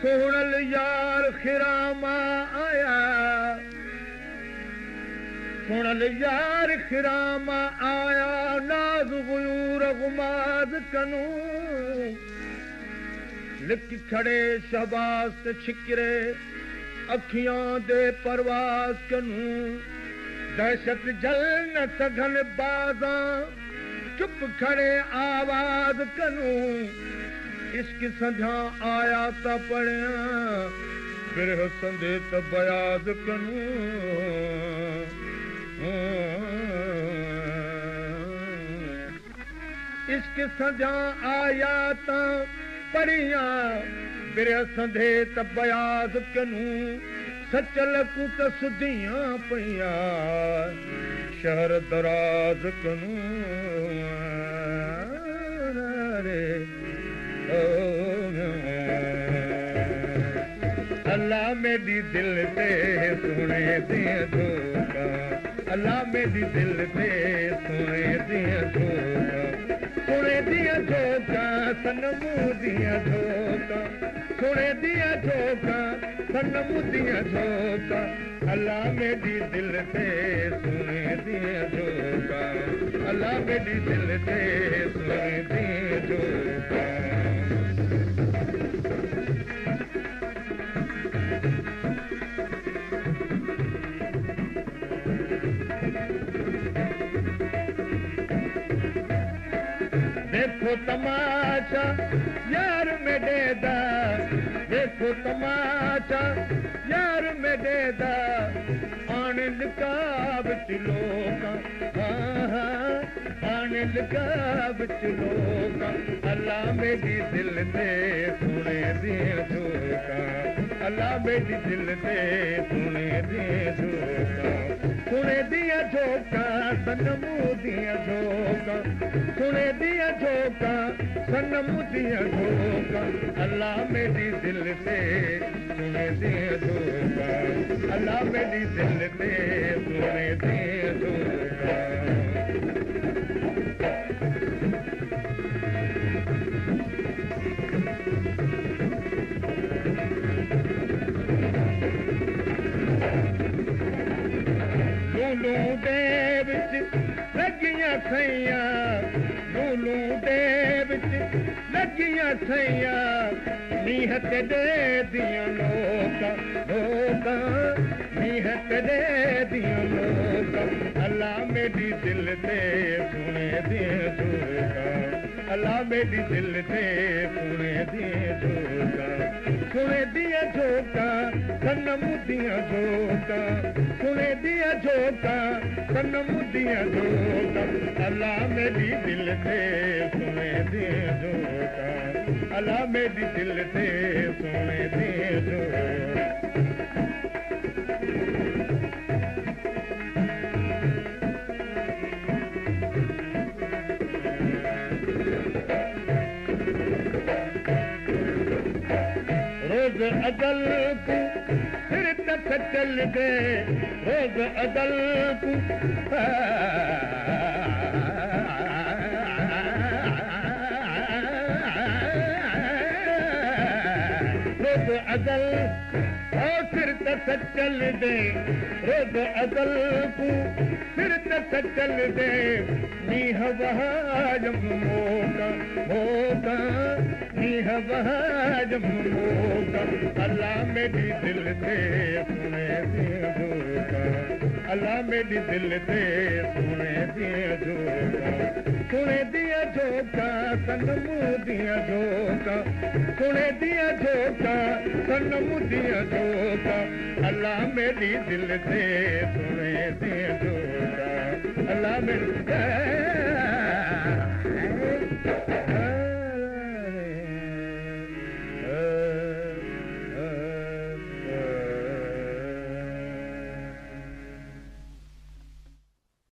सोहणल यार खिरामा आया, सोहणल यार खिरामा आया, नाज गुयूर गुमाद कनू लिख खड़े शहबाज ते छिकरे अखियां दे परवाज कनू दहशत जल न सघन बाजा चुप खड़े आवाज कनू इश्क संध्या आया ता पढ़िया बिरह संदे त बयाज कनू इश्क संध्या आया ता पढ़िया बिरह संदे त बयाज कनू सचल कुत सुधियां पइया शहर दराज कनू अल्लाह मेरी दिल पे सुने दिया धोखा, अल्लाह मेरी दिल पे सुने दिया धोखा, सुने दिया धोखा सनमू दिया धोखा, सुने दिया धोखा सनमू दिया धोखा, अल्लाह मेरी दिल पे सुने दिया धोखा, अल्लाह मेरी दिल पे सुने दिया धोखा। देखो तमाशा यार मेरे दा, देखो तमाशा यार मेरे दा, आने लगा बिच लोका, आने लगा बिच लोका, अल्लाह मेरी दिल ते सुने दिया धोखा, अल्लाह मेरी दिल ते सुने दिया धोखा, सुने दिया धोखा सनमू दिया धोखा, सुने दिया धोखा सनमू दिया धोखा, अल्लाह मेरी दिल से सुने दिया धोखा, अल्लाह मेरी दिल से सुने दिया धोखा। लूलू दे विच लगियां सैया, लूलू दे विच लगियां सैया, नीहत दे दिया लोका, लोका नीहत दे दिया लोका, अल्लाह मेरी दिल ते सुने दिया धोखा, अल्लाह मेरी दिल ते सुने दिया धोखा, सुने दिया धोखा सनमू दिया धोखा, सुने दिया धोखा सनमू दिया धोखा, अल्लाह मेरी दिल से सुने दिया धोखा, अल्लाह मेरी दिल से सुने दिया धोखा। रोज अदल को फिर तक चल गए, रोज अदल को रोज अदल और फिर तक चल दे, रोज अदल को फिर तक चल दे, नीह बहाजम मोका मोका, नीह बहाजम मोका, अल्लाह मेरी दिल से सुने दिया धोखा, अल्लाह मेरी दिल से सुने दिया धोखा, सुने दिया धोखा सनमू दिया धोखा, सुने दिया धोखा सनमू दिया धोखा, अल्लाह मेरी दिल से सुने दिया धोखा, अल्लाह मेरी